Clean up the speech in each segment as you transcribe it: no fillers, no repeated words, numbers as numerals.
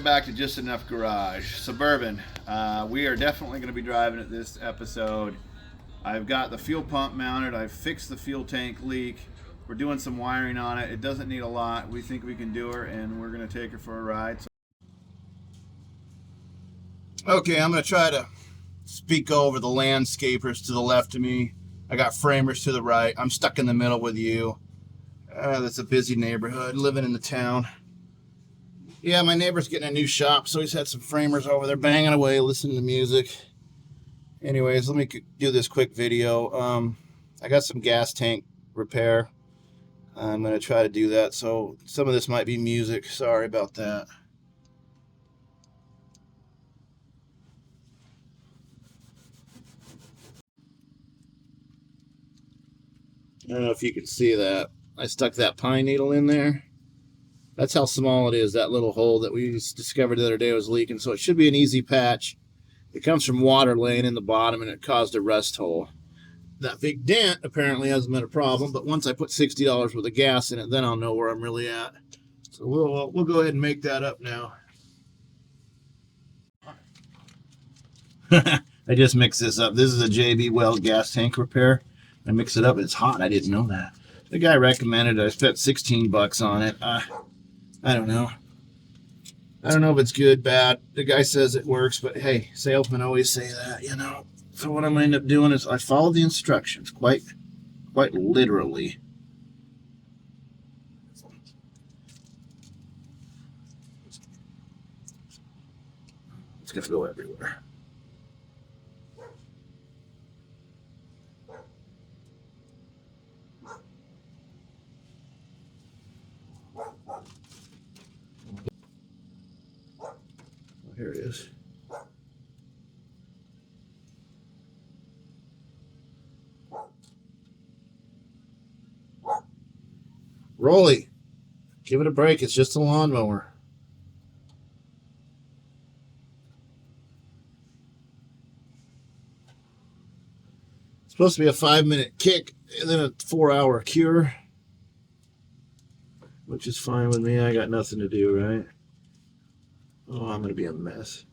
back to Just Enough Garage. Suburban. We are definitely going to be driving it this episode. I've got the fuel pump mounted. I've fixed the fuel tank leak. We're doing some wiring on it. It doesn't need a lot. We think we can do her, and we're going to take her for a ride. Okay, I'm going to try to speak over the landscapers to the left of me. I got framers to the right. I'm stuck in the middle with you. That's a busy neighborhood, living in the town. Yeah, my neighbor's getting a new shop, so he's had some framers over there banging away, listening to music. Anyways, let me do this quick video. I got some gas tank repair. I'm going to try to do that, so some of this might be music. Sorry about that. I don't know if you can see that. I stuck that pine needle in there. That's how small it is, that little hole that we discovered the other day was leaking, so it should be an easy patch. It comes from water laying in the bottom, and it caused a rust hole. That big dent apparently hasn't been a problem, but once I put $60 worth of gas in it, then I'll know where I'm really at. So we'll go ahead and make that up now. I just mixed this up. This is a JB Weld gas tank repair. I mix it up. It's hot. I didn't know that. The guy recommended it. I spent 16 bucks on it. I don't know. I don't know if it's good, bad. The guy says it works, but hey, salesmen always say that, you know. So what I'm going to end up doing is I follow the instructions quite literally. It's going to go everywhere. Here it is. Rolly, give it a break. It's just a lawnmower. It's supposed to be a 5-minute kick and then a 4-hour cure, which is fine with me. I got nothing to do, right? Oh, I'm going to be a mess.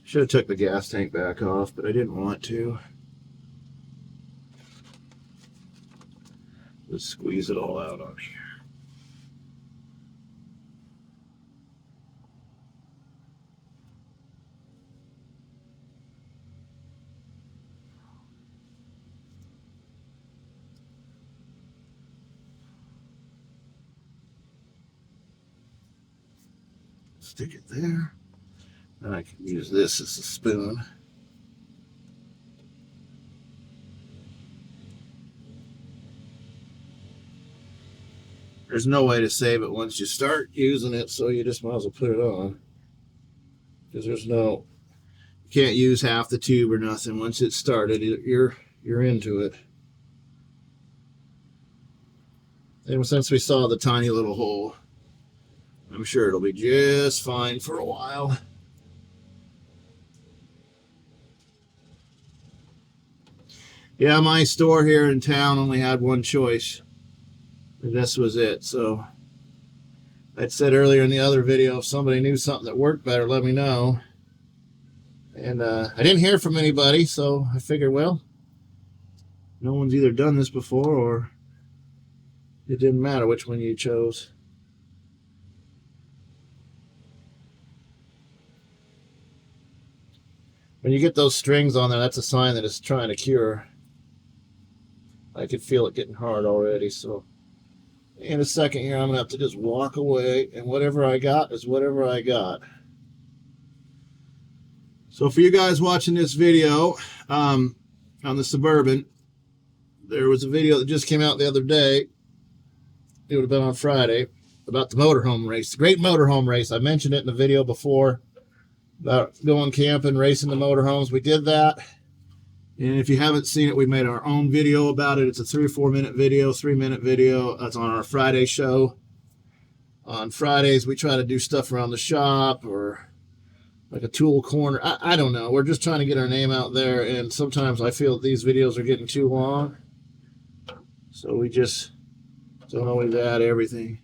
Should have took the gas tank back off, but I didn't want to. Let's squeeze it all out on here. Stick it there. And I can use this as a spoon. There's no way to save it once you start using it, so you just might as well put it on. Because there's no, you can't use half the tube or nothing. Once it's started, you're into it. And since we saw the tiny little hole, I'm sure it'll be just fine for a while. Yeah, my store here in town only had one choice. And this was it. So I'd said earlier in the other video, if somebody knew something that worked better, let me know. And I didn't hear from anybody, so I figured, well, no one's either done this before or it didn't matter which one you chose. When you get those strings on there, that's a sign that it's trying to cure. I could feel it getting hard already, so in a second here, I'm going to have to just walk away, and whatever I got is whatever I got. So for you guys watching this video on the Suburban, there was a video that just came out the other day. It would have been on Friday, about the motorhome race, the great motorhome race. I mentioned it in the video before about going camping, racing the motorhomes. We did that. And if you haven't seen it, we made our own video about it. It's a 3 or 4 minute video, 3-minute video. That's on our Friday show. On Fridays, we try to do stuff around the shop or like a tool corner. I don't know. We're just trying to get our name out there. And sometimes I feel that these videos are getting too long. So we just don't always add everything.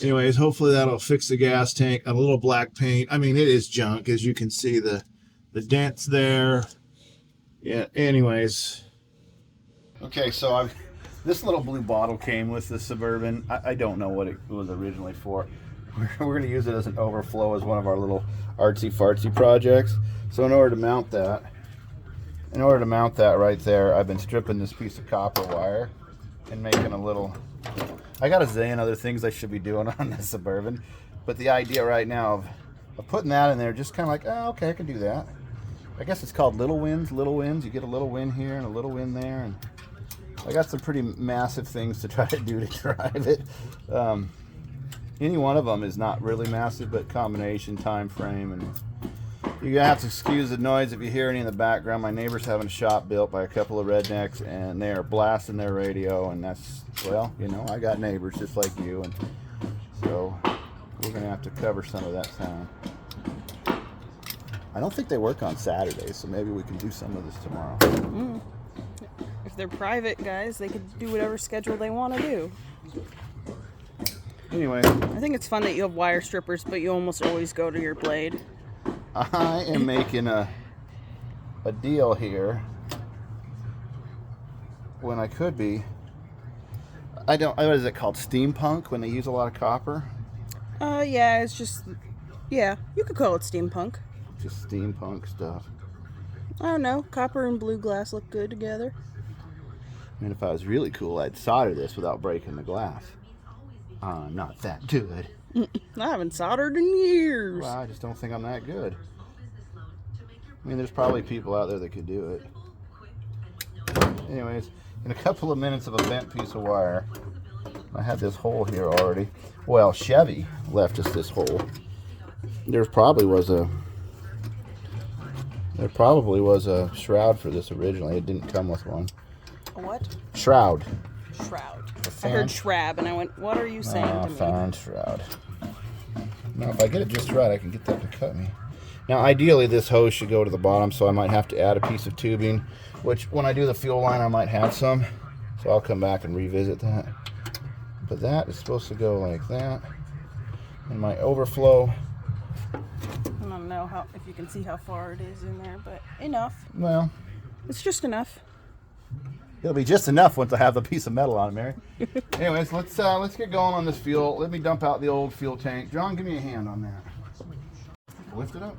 Anyways, hopefully that'll fix the gas tank. A little black paint. I mean, it is junk, as you can see the dents there. Yeah. Anyways. Okay, so this little blue bottle came with the Suburban. I don't know what it was originally for. We're going to use it as an overflow as one of our little artsy-fartsy projects. So in order to mount that right there, I've been stripping this piece of copper wire and making a little... I got a zillion other things I should be doing on the Suburban, but the idea right now of putting that in there, just kind of like, oh, okay, I can do that. I guess it's called little wins. You get a little win here and a little win there, and I got some pretty massive things to try to do to drive it. Any one of them is not really massive, but combination, time frame, and you're gonna have to excuse the noise if you hear any in the background. My neighbor's having a shop built by a couple of rednecks, and they are blasting their radio, and that's, well, you know, I got neighbors just like you, and so we're gonna have to cover some of that sound. I don't think they work on Saturdays, so maybe we can do some of this tomorrow. If they're private guys, they could do whatever schedule they want to do. Anyway, I think it's fun that you have wire strippers, but you almost always go to your blade. I am making a deal here when I could be. What is it called? Steampunk, when they use a lot of copper? Yeah, it's just, yeah, you could call it steampunk. Just steampunk stuff. I don't know, copper and blue glass look good together. I mean, if I was really cool, I'd solder this without breaking the glass. Not that good. I haven't soldered in years. Well, I just don't think I'm that good. I mean, there's probably people out there that could do it. Anyways, in a couple of minutes of a bent piece of wire, I had this hole here already. Well, Chevy left us this hole. There probably was a shroud for this originally. It didn't come with one. A what? Shroud. Shroud. I heard shrab, and I went, what are you saying to me? Fan shroud. Now, if I get it just right, I can get that to cut me. Now, ideally, this hose should go to the bottom, so I might have to add a piece of tubing, which, when I do the fuel line, I might have some. So I'll come back and revisit that. But that is supposed to go like that. And my overflow... I don't know if you can see how far it is in there, but enough. Well... It's just enough. It'll be just enough once I have the piece of metal on it, Mary. Anyways, let's get going on this fuel. Let me dump out the old fuel tank. John, give me a hand on that. Lift it up.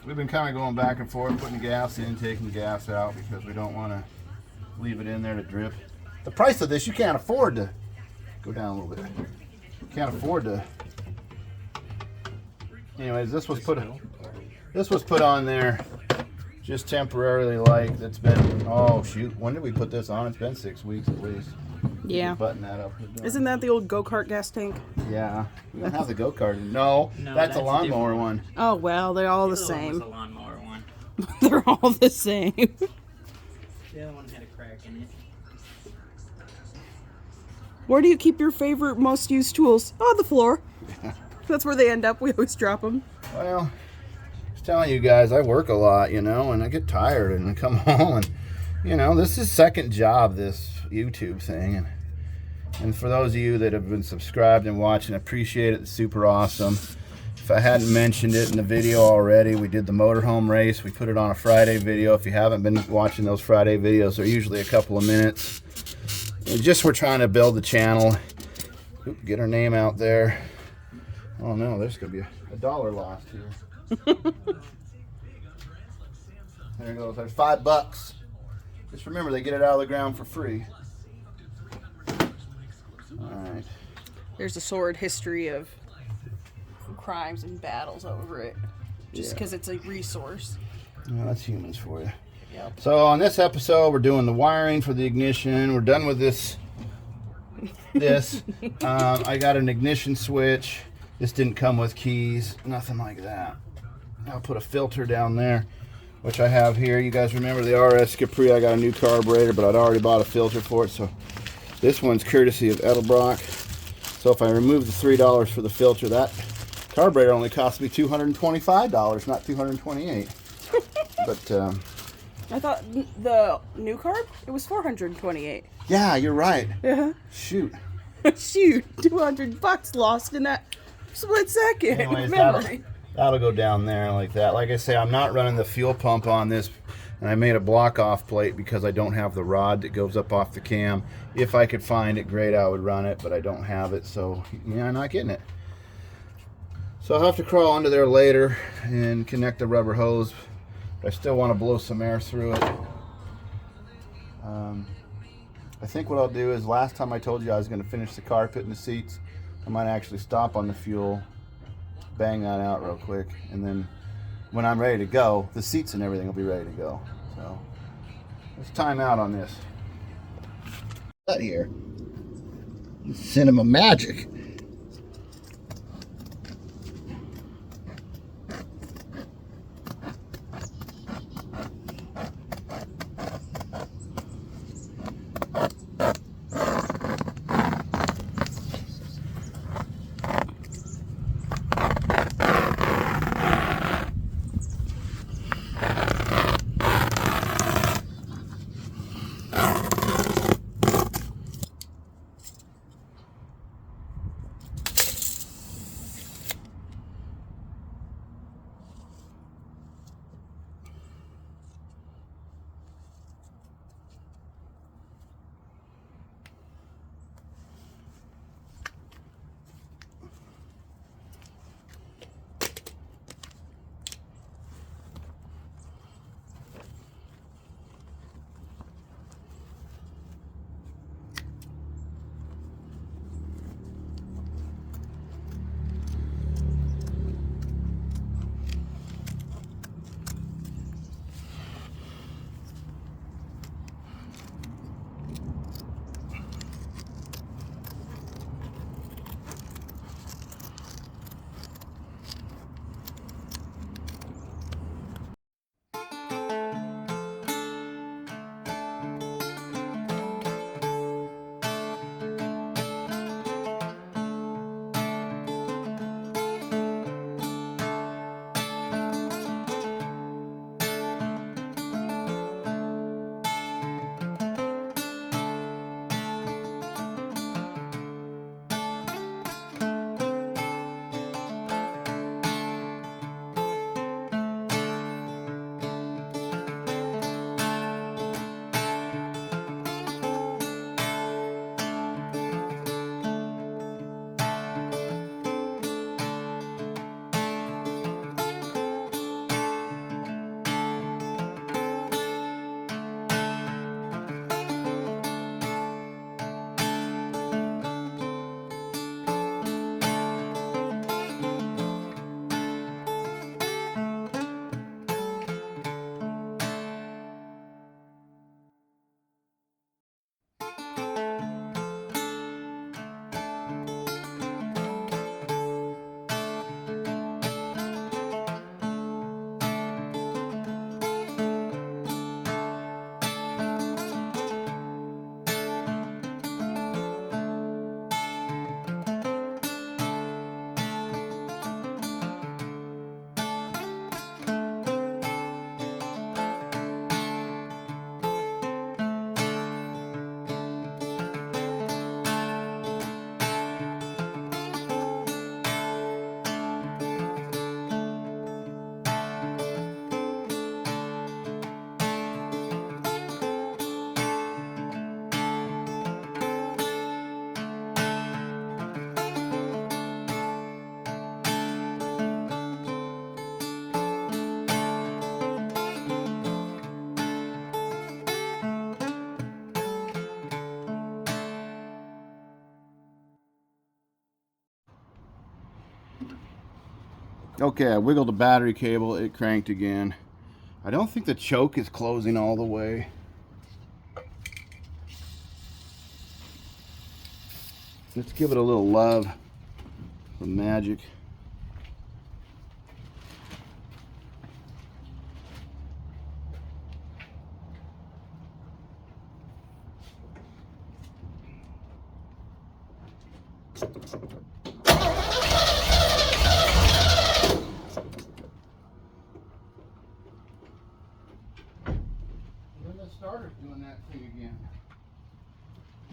We've been kind of going back and forth, putting the gas in, taking the gas out, because we don't want to leave it in there to drip. The price of this, you can't afford to... Go down a little bit. You can't afford to... Anyways, this was put on there just temporarily, like, that's been, oh shoot, when did we put this on? It's been 6 weeks at least. Yeah. Button that up. Isn't that the old go-kart gas tank? Yeah. We don't have the go-kart. No, that's a lawnmower one. Oh, well, they're all the same. The lawnmower one. They're all the same. The other one had a crack in it. Where do you keep your favorite, most used tools? On the floor. That's where they end up. We always drop them. Well, I was telling you guys, I work a lot, you know, and I get tired and I come home and, you know, this is second job, this YouTube thing. And for those of you that have been subscribed and watching, I appreciate it. It's super awesome. If I hadn't mentioned it in the video already, we did the motorhome race. We put it on a Friday video. If you haven't been watching those Friday videos, they're usually a couple of minutes. And just we're trying to build the channel, get our name out there. Oh no, there's going to be a dollar lost here. There it goes. There's $5. Just remember, they get it out of the ground for free. Alright. There's a sordid history of crimes and battles over it. Just because it's a resource. Well, that's humans for you. Yep. So on this episode, we're doing the wiring for the ignition. We're done with this. I got an ignition switch. This didn't come with keys. Nothing like that. I'll put a filter down there, which I have here. You guys remember the RS Capri? I got a new carburetor, but I'd already bought a filter for it. So this one's courtesy of Edelbrock. So if I remove the $3 for the filter, that carburetor only cost me $225, not $228. But I thought the new carb, it was $428. yeah, you're right. Yeah. Shoot. Shoot, $200 lost in that split second. Anyways, Memory. that'll go down there like that. Like I say, I'm not running the fuel pump on this, and I made a block off plate because I don't have the rod that goes up off the cam. If I could find it, great, I would run it, but I don't have it, so yeah, I'm not getting it. So I'll have to crawl under there later and connect the rubber hose, but I still want to blow some air through it. I think what I'll do is, last time I told you I was going to finish the carpet and the seats, I might actually stop on the fuel, bang that out real quick, and then when I'm ready to go, the seats and everything will be ready to go. So let's time out on this. That here, cinema magic. Okay, I wiggled the battery cable, it cranked again. I don't think the choke is closing all the way. Let's give it a little love, some magic. Starter's doing that thing again.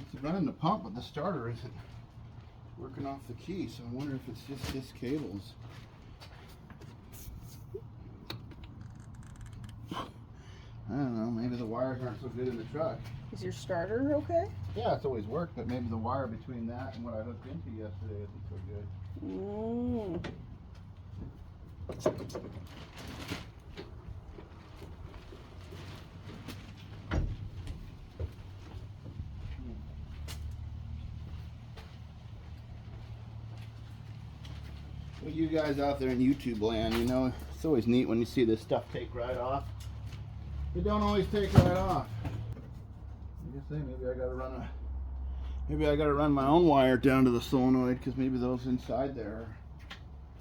It's running the pump, but the starter isn't. working off the key, so I wonder if it's just this cables. I don't know, maybe the wires aren't so good in the truck. Is your starter okay? Yeah, it's always worked, but maybe the wire between that and what I hooked into yesterday isn't so good. Well, you guys out there in YouTube land, you know, it's always neat when you see this stuff take right off. It don't always take right off. I guess maybe I gotta run my own wire down to the solenoid, because maybe those inside there are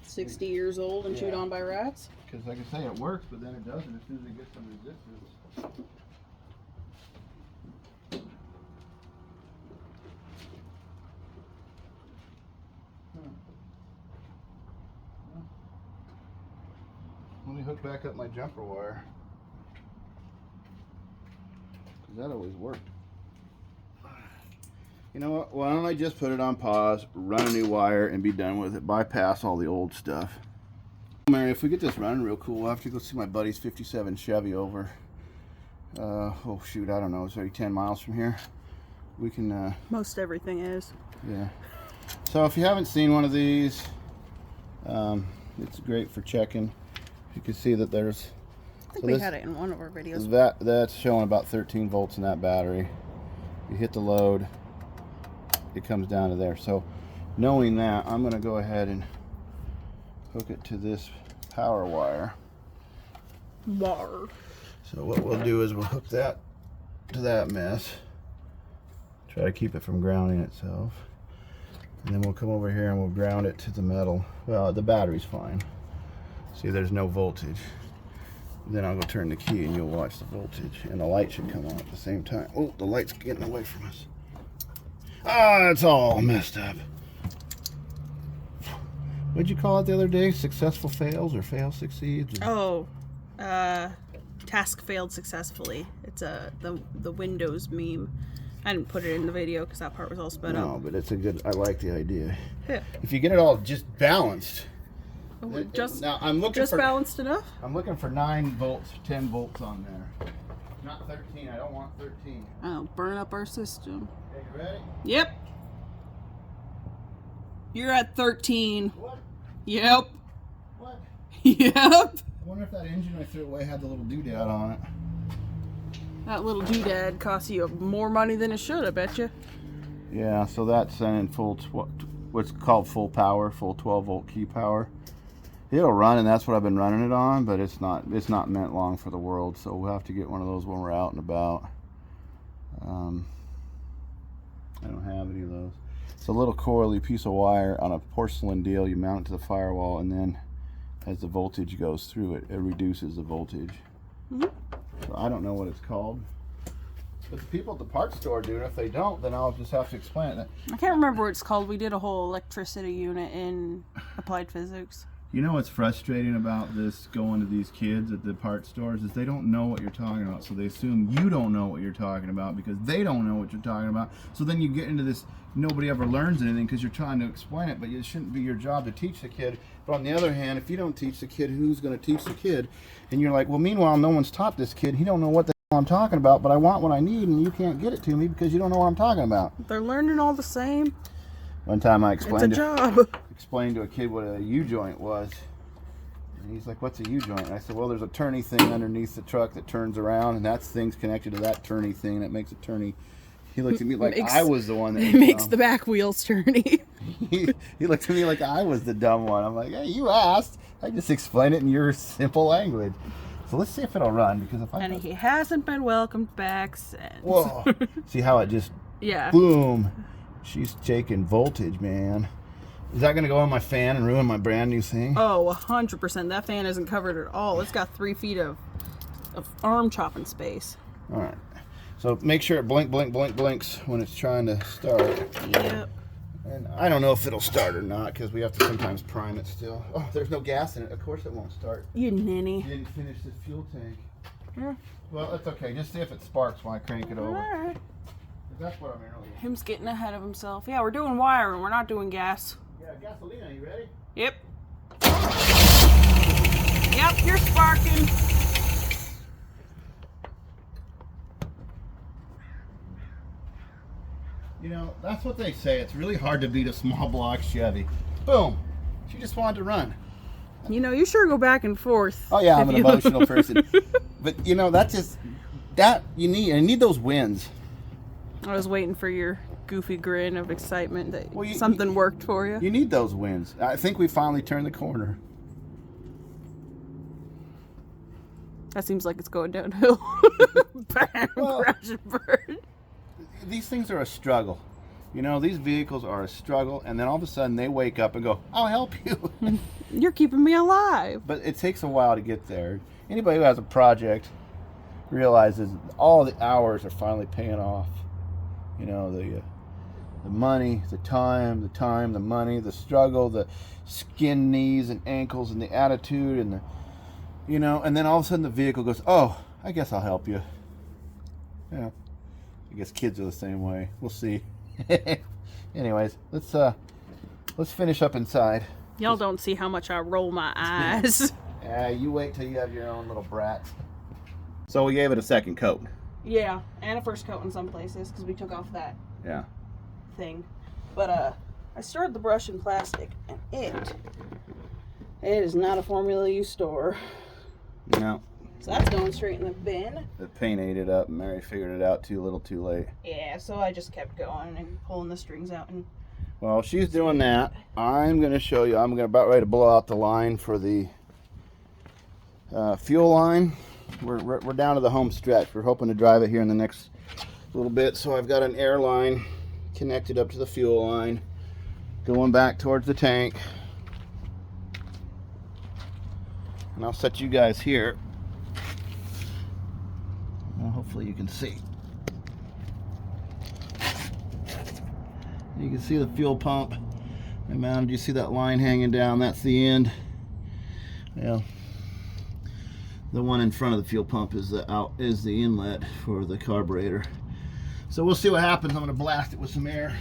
60 years old and chewed on by rats? Because like I say, it works, but then it doesn't as soon as it gets some resistance. Let me hook back up my jumper wire, because that always worked. You know what? Why don't I just put it on pause, run a new wire, and be done with it? Bypass all the old stuff. Mary, if we get this running real cool, we'll have to go see my buddy's 57 Chevy over. Oh shoot, I don't know. It's already 10 miles from here. We can. Most everything is. Yeah. So if you haven't seen one of these, it's great for checking. You can see that there's. I think we had it in one of our videos. That's showing about 13 volts in that battery. You hit the load, it comes down to there. So knowing that, I'm going to go ahead and hook it to this power wire. So what we'll do is we'll hook that to that mess. Try to keep it from grounding itself. And then we'll come over here and we'll ground it to the metal. Well, the battery's fine. See, there's no voltage. Then I'll go turn the key and you'll watch the voltage. And the light should come on at the same time. Oh, the light's getting away from us. Ah, it's all messed up. What'd you call it the other day? Successful fails or fail succeeds? Or... Task failed successfully. It's the Windows meme. I didn't put it in the video because that part was all sped up. No, but it's a good, I like the idea. Yeah. If you get it all just balanced. Now I'm looking just balanced enough? I'm looking for 9 volts, 10 volts on there. Not 13. I don't want 13. I'll burn up our system. Okay, you ready? Yep. You're at 13. What? Yep. What? Yep. I wonder if that engine I threw away had the little doodad on it. That little doodad cost you more money than it should, I bet you. Yeah, so that's in full, what's called full power, full 12 volt key power. It'll run, and that's what I've been running it on, but it's not meant long for the world, so we'll have to get one of those when we're out and about. I don't have any of those. It's a little coily piece of wire on a porcelain deal. You mount it to the firewall, and then as the voltage goes through it, it reduces the voltage. Mm-hmm. So I don't know what it's called. But the people at the parts store do, and if they don't, then I'll just have to explain it. I can't remember what it's called. We did a whole electricity unit in applied physics. You know what's frustrating about this going to these kids at the parts stores is they don't know what you're talking about, so they assume you don't know what you're talking about because they don't know what you're talking about. So then you get into this, nobody ever learns anything because you're trying to explain it, but it shouldn't be your job to teach the kid. But on the other hand, if you don't teach the kid, who's going to teach the kid? And you're like, well, meanwhile, no one's taught this kid. He don't know what the hell I'm talking about, but I want what I need, and you can't get it to me because you don't know what I'm talking about. They're learning all the same. One time I explained to a kid what a U-joint was. And he's like, what's a U-joint? And I said, well, there's a turny thing underneath the truck that turns around, and that thing's connected to that turny thing, and it makes a turny. He looked at me like I was the one that... It makes the back wheels turny. He looked at me like I was the dumb one. I'm like, hey, you asked. I just explained it in your simple language. So let's see if it'll run, because if I... And he hasn't been welcomed back since. Whoa. See how it just... Yeah. Boom. She's taking voltage, man. Is that going to go on my fan and ruin my brand new thing? Oh, 100%. That fan isn't covered at all. It's got 3 feet of arm chopping space. All right. So make sure it blinks when it's trying to start. Yep. And I don't know if it'll start or not because we have to sometimes prime it still. Oh, there's no gas in it. Of course it won't start. You ninny. You didn't finish this fuel tank. Yeah. Well, that's okay. Just see if it sparks when I crank it over. All right. That's what I mean earlier. Him's getting ahead of himself. Yeah, we're doing wiring. We're not doing gas. Yeah, gasolina, you ready? Yep. Yep, you're sparking. You know, that's what they say. It's really hard to beat a small block Chevy. Boom. She just wanted to run. You know, you sure go back and forth. Oh yeah, I'm an emotional person. But you know, that's just that you need those wins. I was waiting for your goofy grin of excitement that Well, something worked for you. You need those wins. I think we finally turned the corner. That seems like it's going downhill. Bam, Well, crash and burn. These things are a struggle. You know, these vehicles are a struggle, and then all of a sudden they wake up and go, I'll help you. You're keeping me alive. But it takes a while to get there. Anybody who has a project realizes all the hours are finally paying off. You know, the money, the time, the money, the struggle, the skin knees and ankles and the attitude and the, you know, and then all of a sudden the vehicle goes, oh, I guess I'll help you. Yeah. I guess kids are the same way. We'll see. Anyways, let's finish up inside. Y'all don't see how much I roll my eyes. You wait till you have your own little brat. So we gave it a second coat. Yeah, and a first coat in some places because we took off that Yeah. thing. But I stored the brush in plastic, and it is not a formula you store. No. So that's going straight in the bin. The paint ate it up. Mary figured it out too little too late. Yeah, so I just kept going and pulling the strings out. And Well, she's doing that. I'm going to show you. I'm about ready to blow out the line for the fuel line. We're down to the home stretch. We're hoping to drive it here in the next little bit. So I've got an air line connected up to the fuel line, going back towards the tank. And I'll set you guys here. Well, hopefully you can see. You can see the fuel pump. I mounted. You see that line hanging down? That's the end. Well, the one in front of the fuel pump is the inlet for the carburetor. So we'll see what happens. I'm going to blast it with some air.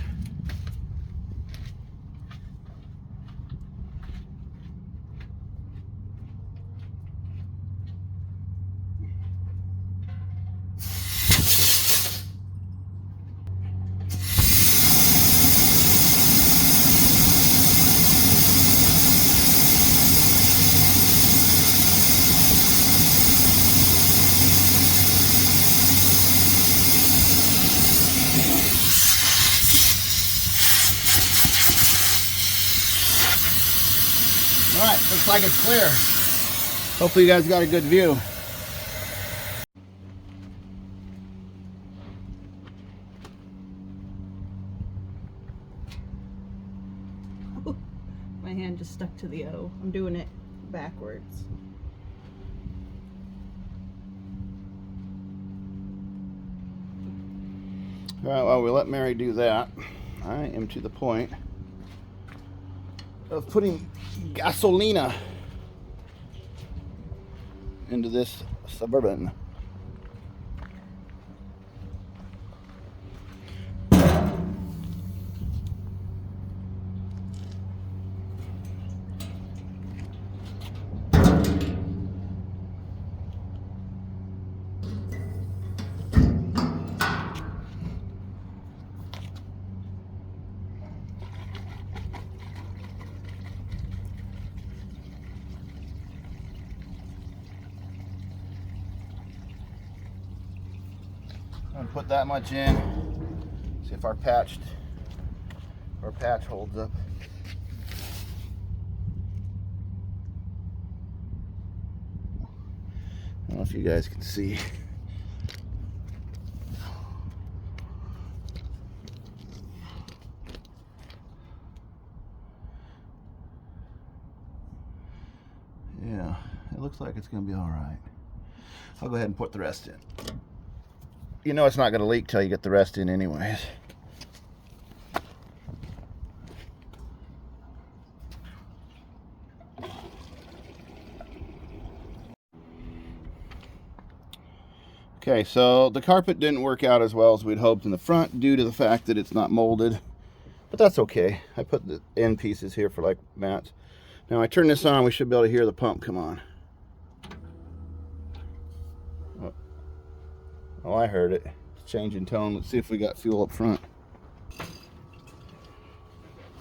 Alright, looks like it's clear. Hopefully you guys got a good view. my hand just stuck to the O. I'm doing it backwards. Alright, well, we let Mary do that. I am to the point of putting gasolina into this Suburban. I'm gonna put that much in. See if our patch holds up. I don't know if you guys can see. Yeah, it looks like it's gonna be all right. I'll go ahead and put the rest in. You know it's not going to leak till you get the rest in anyways. Okay, so the carpet didn't work out as well as we'd hoped in the front due to the fact that it's not molded. But that's okay. I put the end pieces here for like mats. Now I turn this on, we should be able to hear the pump come on. Oh, I heard it. It's changing tone. Let's see if we got fuel up front.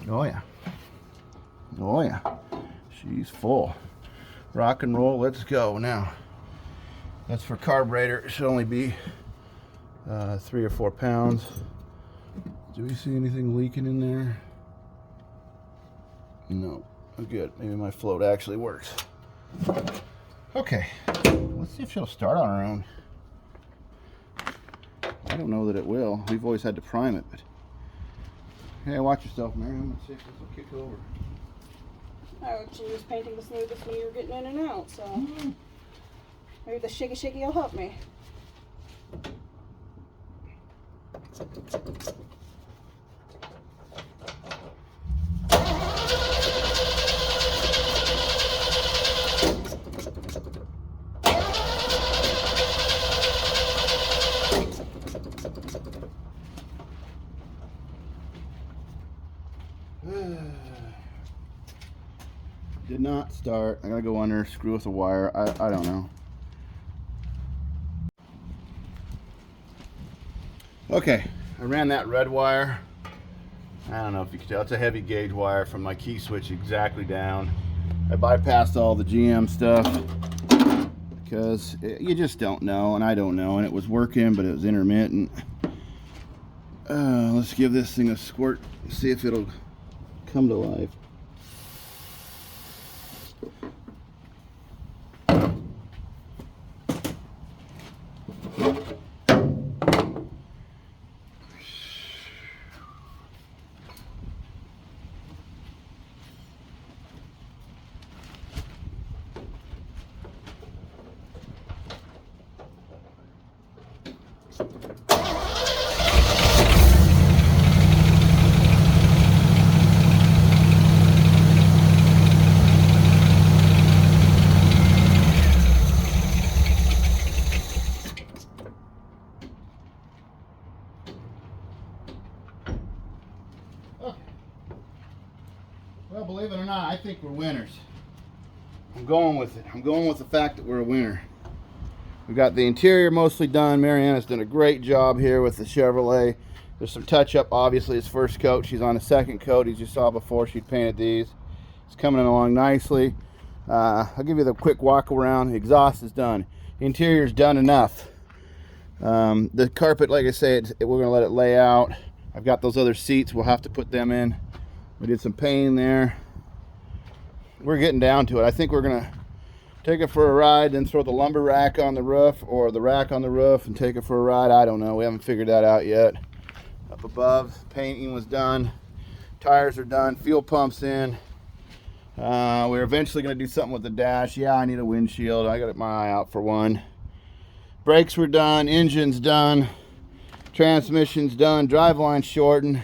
Oh yeah. Oh yeah. She's full. Rock and roll, let's go. Now, that's for carburetor. It should only be 3 or 4 pounds. Do we see anything leaking in there? No. Oh, good. Maybe my float actually works. Okay. Let's see if she'll start on her own. I don't know that it will. We've always had to prime it, but hey, watch yourself, Mary. I'm gonna see if this will kick over. I actually was painting the smoothest when you were getting in and out, so maybe the shaky will help me. Did not start. I gotta go under, screw with the wire. I don't know. Okay, I ran that red wire. I don't know if you can tell. It's a heavy gauge wire from my key switch exactly down. I bypassed all the GM stuff because you just don't know, and I don't know, and it was working, but it was intermittent. Let's give this thing a squirt and see if it'll come to life. Well, believe it or not, I think we're winners. I'm going with it. I'm going with the fact that we're a winner. We've got the interior mostly done. Mariana's done a great job here with the Chevrolet. There's some touch-up, obviously, his first coat. She's on a second coat. As you saw before, she'd painted these. It's coming along nicely. I'll give you the quick walk around. The exhaust is done. The interior's done enough. The carpet, like I said, we're going to let it lay out. I've got those other seats. We'll have to put them in. We did some painting there. We're getting down to it. I think we're going to take it for a ride, then throw the lumber rack on the roof or the rack on the roof and take it for a ride. I don't know. We haven't figured that out yet. Up above, painting was done. Tires are done. Fuel pumps in. We're eventually going to do something with the dash. Yeah, I need a windshield. I got my eye out for one. Brakes were done. Engine's done. Transmission's done. Driveline shortened.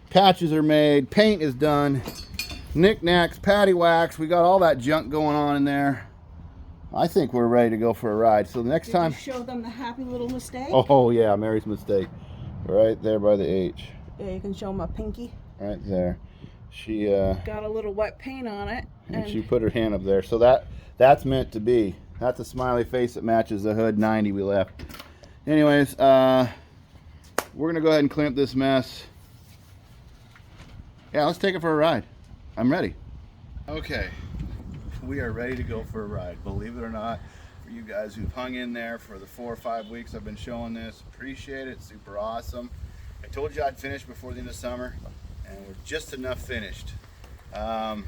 Patches are made. Paint is done. Knickknacks, patty wax. We got all that junk going on in there. I think we're ready to go for a ride. So the next time, you show them the happy little mistake? Oh yeah, Mary's mistake. Right there by the H. Yeah, you can show them a pinky. Right there. She got a little wet paint on it. And she put her hand up there. So that's meant to be. That's a smiley face that matches the hood 90 we left. Anyways, we're gonna go ahead and clean up this mess. Yeah, let's take it for a ride. I'm ready. Okay, we are ready to go for a ride. Believe it or not, for you guys who've hung in there for the 4 or 5 weeks I've been showing this, appreciate it. Super awesome. I told you I'd finish before the end of summer, and we're just enough finished. Some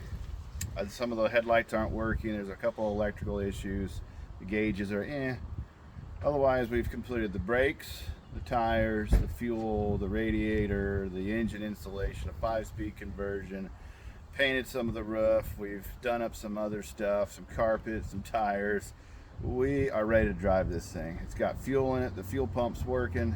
of the headlights aren't working. There's a couple of electrical issues. The gauges are Otherwise, we've completed the brakes, the tires, the fuel, the radiator, the engine installation, a 5-speed conversion, painted some of the roof. We've done up some other stuff, some carpet, some tires. We are ready to drive this thing. It's got fuel in it. The fuel pump's working.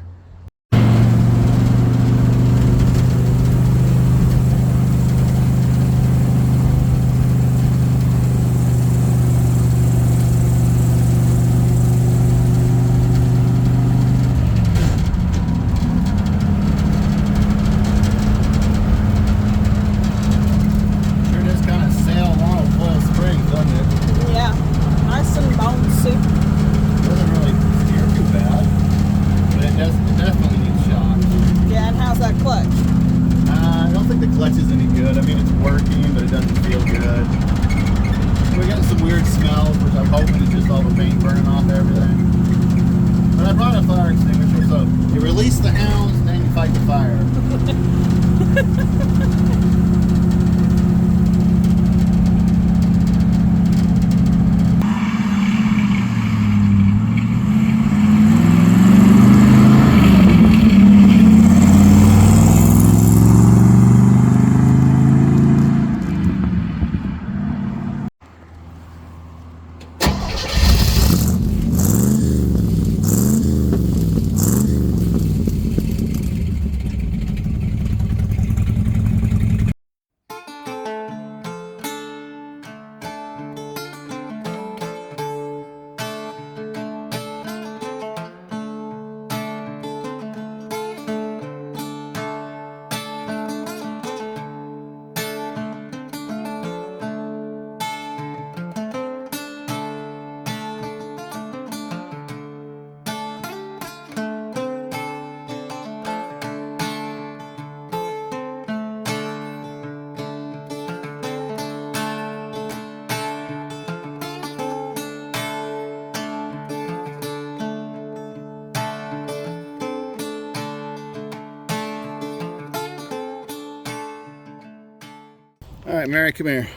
But I brought a fire extinguisher, so you release the hounds, then you fight the fire. All right, Mary, come here.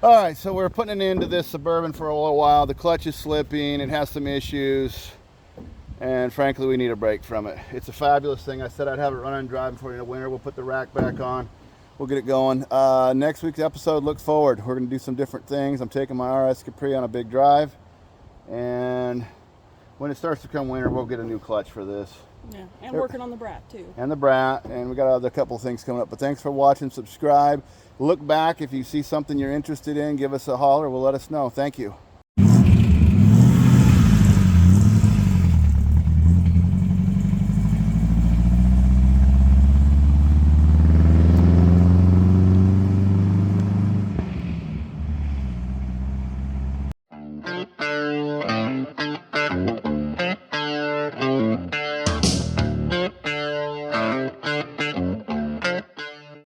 All right, so we're putting an end to this Suburban for a little while. The clutch is slipping, it has some issues, and frankly, we need a break from it. It's a fabulous thing. I said I'd have it run and drive before the winter. We'll put the rack back on. We'll get it going. Next week's episode, look forward. We're gonna do some different things. I'm taking my RS Capri on a big drive, and when it starts to come winter, we'll get a new clutch for this. Yeah, and working on the Brat too. And the Brat, and we got other couple of things coming up. But thanks for watching. Subscribe. Look back if you see something you're interested in. Give us a holler. We'll let us know. Thank you.